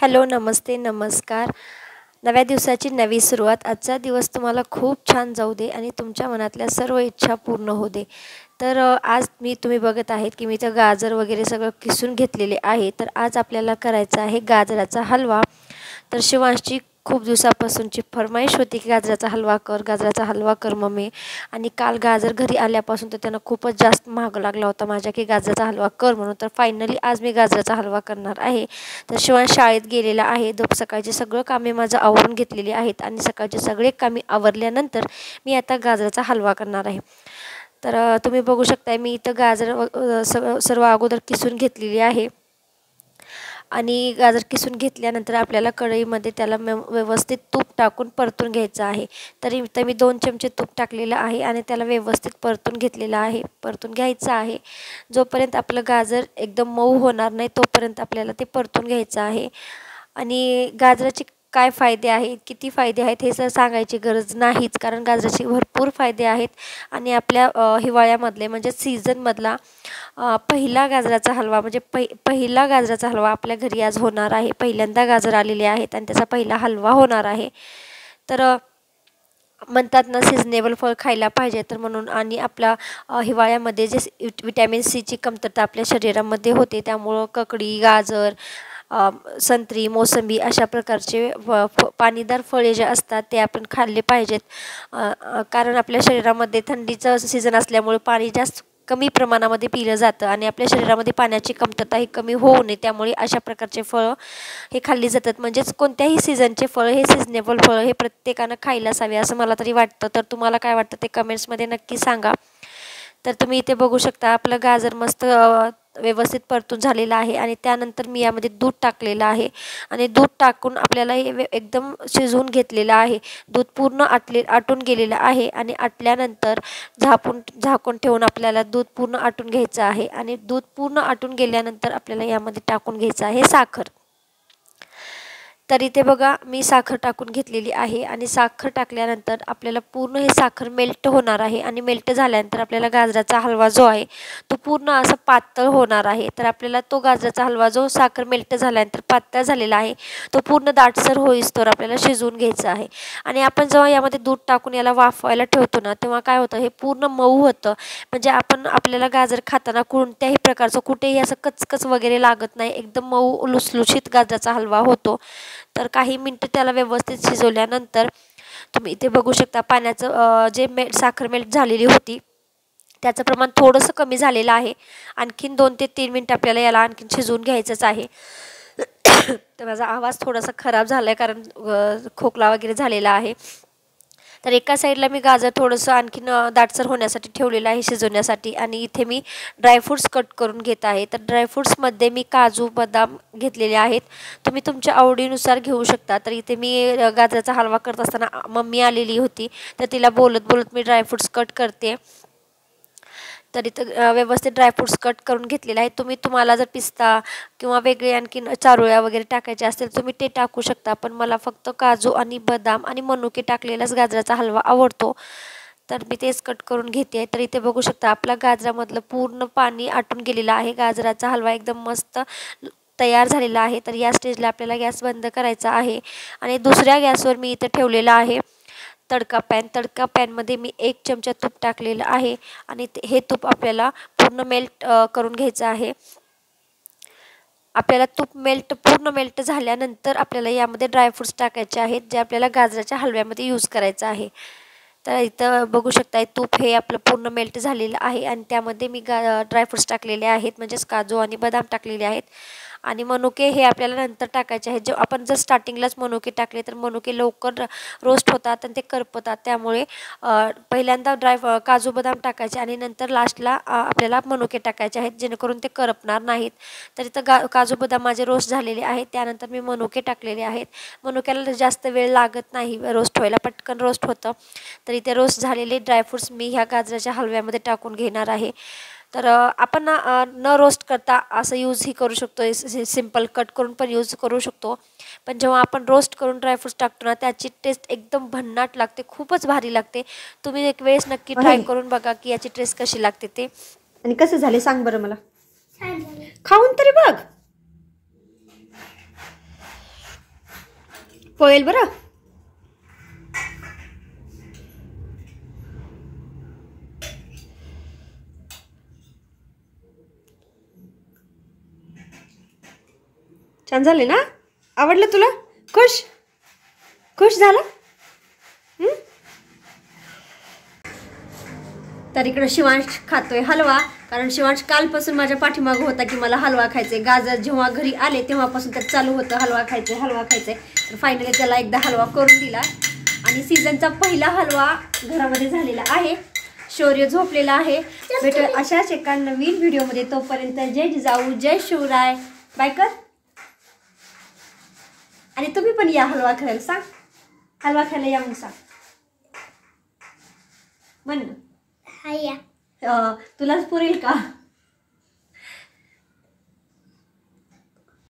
Hello, नमस्ते, नमस्कार. नव्या दिवसाची नवी सुरुवात. आजचा दिवस तुम्हाला खूप छान जाऊ दे आणि तुमच्या मनातल्या सर्व इच्छा पूर्ण होऊ दे. तर आज तुम्ही बघत आहेत की मी तर गाजर वगैरे सगळं किसून घेतलेले आहे. तर आज आपल्याला करायचा आहे गाजराचा हलवा. तर शिवांशची खूप दिवसापासूनची फर्माईश होती की गाजराचा हलवा कर मम्मी. आणि काल गाजर घरी आल्यापासून तर त्यांना खूपच जास्त महाग लागला होता माझ्या की गाजराचा हलवा कर म्हणून. तर फायनली आज मी गाजराचा हलवा करणार आहे. तर शिवांश शाळेत गेलेला आहे. सकाळची सगळं कामे माझं आवरून घेतलेली आहेत आणि सकाळचे सगळे कामे आवरल्यानंतर मी आता गाजराचा हलवा करणार आहे. तर तुम्ही बघू शकताय मी इथं गाजर सर्व अगोदर किसून घेतलेली आहे. आणि गाजर किसून घेतल्यानंतर आपल्याला कढईमध्ये त्याला व्यवस्थित तूप टाकून परतून घ्यायचं आहे. तरी इथं मी 2 चमचे तूप टाकलेलं आहे आणि त्याला व्यवस्थित परतून घ्यायचं आहे. जोपर्यंत आपलं गाजर एकदम मऊ होणार नाही तोपर्यंत आपल्याला ते परतून घ्यायचं आहे. आणि गाजराचे काय फायदे आहेत, किती फायदे आहेत हे सांगायची गरज नाहीच, कारण गाजराचे भरपूर फायदे आहेत. आणि आपल्या हिवाळ्यामधले म्हणजे सीझनमधला पहिला गाजराचा हलवा म्हणजे पहिला गाजराचा हलवा आपल्या घरी आज होणार आहे. पहिल्यांदा गाजर आलेले आहेत आणि त्याचा पहिला हलवा होणार आहे. तर म्हणतात ना सीझनेबल फळ खायला पाहिजे, तर म्हणून आणि आपल्या हिवाळ्यामध्ये जे विटॅमिन सीची कमतरता आपल्या शरीरामध्ये होते त्यामुळं ककडी, गाजर, संत्री, मोसंबी अशा प्रकारचे पाणीदार फळे जे असतात ते आपण खाल्ले पाहिजेत. कारण आपल्या शरीरामध्ये थंडीचं सीझन असल्यामुळे पाणी जास्त कमी प्रमाणामध्ये पिलं जातं आणि आपल्या शरीरामध्ये पाण्याची कमतरता ही कमी होऊ नये त्यामुळे अशा प्रकारचे फळं हे खाल्ली जातात. म्हणजेच कोणत्याही सीझनचे फळं हे सीझनेबल फळं हे प्रत्येकानं खायलाच हवे असं मला तरी वाटतं. तर तुम्हाला काय वाटतं ते कमेंट्समध्ये नक्की सांगा. तर तुम्ही इथे बघू शकता आपलं गाजर मस्त व्यवस्थित परतून झालेलं आहे आणि त्यानंतर मी यामध्ये दूध टाकलेलं आहे आणि दूध टाकून आपल्याला हे एकदम शिजवून घेतलेलं आहे. दूध पूर्ण आटून गेलेलं आहे आणि आटल्यानंतर झाकून ठेवून आपल्याला दूध पूर्ण आटून घ्यायचं आहे. आणि दूध पूर्ण आटून गेल्यानंतर आपल्याला यामध्ये टाकून घ्यायचं आहे साखर. तर इथे बघा मी साखर टाकून घेतलेली आहे आणि साखर टाकल्यानंतर आपल्याला पूर्ण हे साखर मेल्ट होणार आहे आणि मेल्ट झाल्यानंतर आपल्याला गाजराचा हलवा जो आहे तो पूर्ण असं पातळ होणार आहे. तर आपल्याला तो गाजराचा हलवा जो साखर मेल्ट झाल्यानंतर पातळ झालेला आहे तो पूर्ण दाटसर होईस्तोवर आपल्याला शिजवून घ्यायचा आहे. आणि आपण जेव्हा यामध्ये दूध टाकून याला वाफवायला ठेवतो ना तेव्हा काय होतं, हे पूर्ण मऊ होतं. म्हणजे आपल्याला गाजर खाताना कोणत्याही प्रकारचं कुठेही असं कचकच वगैरे लागत नाही, एकदम मऊ लुसलुशीत गाजराचा हलवा होतो. तर काही मिनटं त्याला व्यवस्थित शिजवल्यानंतर तुम्ही इथे बघू शकता पाण्याचं जे साखर मेल्ट झालेली होती त्याचं प्रमाण थोडंसं कमी झालेलं आहे. आणखीन 2 ते 3 मिनटं आपल्याला याला आणखीन शिजवून घ्यायचंच आहे. तर माझा आवाज थोडासा खराब झाला आहे कारण खोकला वगैरे झालेला आहे. तर एका साईडला मी गाजर थोडंसं आणखीन दाटसर होण्यासाठी ठेवलेलं आहे शिजवण्यासाठी. आणि इथे मी ड्रायफ्रूट्स कट करून घेत आहे. तर ड्रायफ्रूट्समध्ये मी काजू, बदाम घेतलेले आहेत. तुम्ही तुमच्या आवडीनुसार घेऊ शकता. तर इथे मी गाजराचा हलवा करत असताना मम्मी आलेली होती तर तिला बोलत बोलत मी ड्रायफ्रूट्स कट करते. तर इथं व्यवस्थित ड्रायफ्रूट्स कट करून घेतलेले आहेत. तुम्हाला जर पिस्ता किंवा वेगळे आणखीन चारोळ्या वगैरे टाकायचे असतील तुम्ही ते टाकू शकता. पण मला फक्त काजू आणि बदाम आणि मनुके टाकलेलाच गाजराचा हलवा आवडतो. तर मी तेच कट करून घेते. तर इथे बघू शकता आपला गाजरामधलं पूर्ण पाणी आटून गेलेलं आहे. गाजराचा हलवा एकदम मस्त तयार झालेला आहे. तर या स्टेजला आपल्याला गॅस बंद करायचा आहे आणि दुसऱ्या गॅसवर मी इथं ठेवलेला आहे तडका पॅनमध्ये मी 1 चमचा तूप टाकलेलं आहे आणि हे तूप आपल्याला पूर्ण मेल्ट करून घ्यायचं आहे. आपल्याला तूप पूर्ण मेल्ट झाल्यानंतर आपल्याला यामध्ये ड्रायफ्रूट्स टाकायचे आहेत जे आपल्याला गाजराच्या हलव्यामध्ये यूज करायचं आहे. तर इथं बघू शकताय तूप हे आपलं पूर्ण मेल्ट झालेलं आहे आणि त्यामध्ये मी ड्रायफ्रूट्स टाकलेले आहेत, म्हणजेच काजू आणि बदाम टाकलेले आहेत. आणि मनुके हे आपल्याला नंतर टाकायचे आहेत. आपण जर स्टार्टिंगलाच मनुके टाकले तर मनुके लवकर रोस्ट होतात आणि ते करपतात. त्यामुळे पहिल्यांदा काजू बदाम टाकायचे आणि नंतर लास्टला आपल्याला मनुके टाकायचे आहेत जेणेकरून ते करपणार नाहीत. तर इथं काजू बदाम माझे रोस्ट झालेले आहेत. त्यानंतर मी मनुके टाकलेले आहेत. मनुक्याला जास्त वेळ लागत नाही रोस्ट व्हायला, पटकन रोस्ट होतं. तर इथे रोस्ट झालेले ड्रायफ्रूट्स मी ह्या गाजराच्या हलव्यामध्ये टाकून घेणार आहे. तर आपण न रोस्ट करता असं यूजही करू शकतो, सिंपल कट करून पण यूज करू शकतो. पण जेव्हा आपण रोस्ट करून ड्रायफ्रूट्स टाकतो ना त्याची टेस्ट एकदम भन्नाट लागते, खूपच भारी लागते. तुम्ही एक वेळेस नक्की ट्राय करून बघा की याची टेस्ट कशी लागते ते. आणि कसं झाले सांग बरं मला, खाऊन तरी बघ. पोळेल बरं. छान झाले ना? आवडलं तुला? खुश खुश झालं? तर इकडं शिवांश खातोय हलवा, कारण शिवांश कालपासून माझ्या पाठीमागं होता की मला हलवा खायचे. गाजर जेव्हा घरी आले तेव्हापासून तर चालू होतं हलवा खायचे हलवा खायचे. तर फायनली त्याला एकदा हलवा करून दिला आणि सीझनचा पहिला हलवा घरामध्ये झालेला आहे. शौर्य झोपलेला आहे. भेटू अशाच एका नवीन व्हिडिओमध्ये. तोपर्यंत जय जिजाऊ जय शिवराय. बाय कर. आणि तुम्ही पण या हलवा खायला. सांग हलवा खायला या म्हणून सांग. म्हण तुलाच पुरेल का?